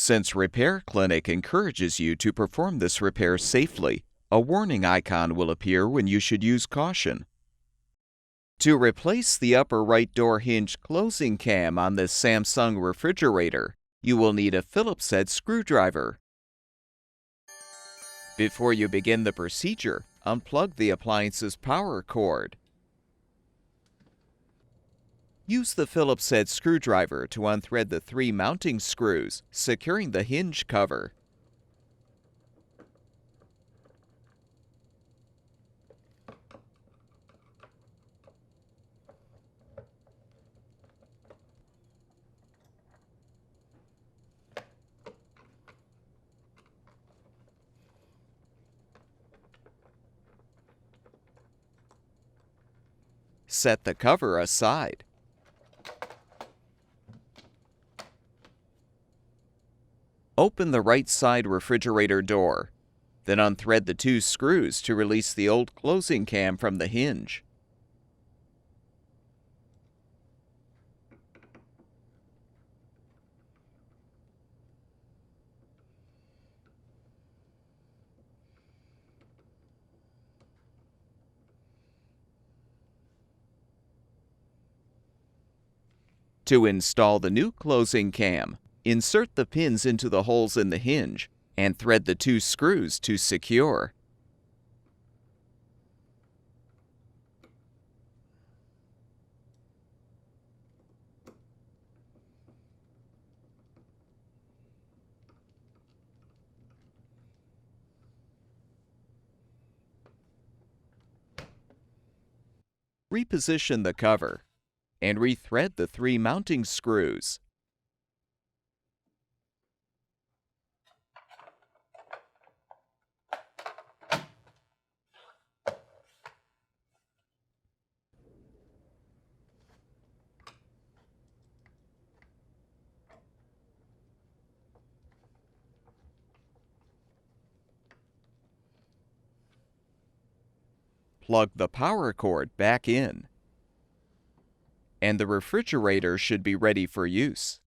Since Repair Clinic encourages you to perform this repair safely, a warning icon will appear when you should use caution. To replace the upper right door hinge closing cam on this Samsung refrigerator, you will need a Phillips head screwdriver. Before you begin the procedure, unplug the appliance's power cord. Use the Phillips head screwdriver to unthread the 3 mounting screws, securing the hinge cover. Set the cover aside. Open the right side refrigerator door. Then unthread the 2 screws to release the old closing cam from the hinge. To install the new closing cam, insert the pins into the holes in the hinge and thread the 2 screws to secure. Reposition the cover and rethread the 3 mounting screws. Plug the power cord back in, and the refrigerator should be ready for use.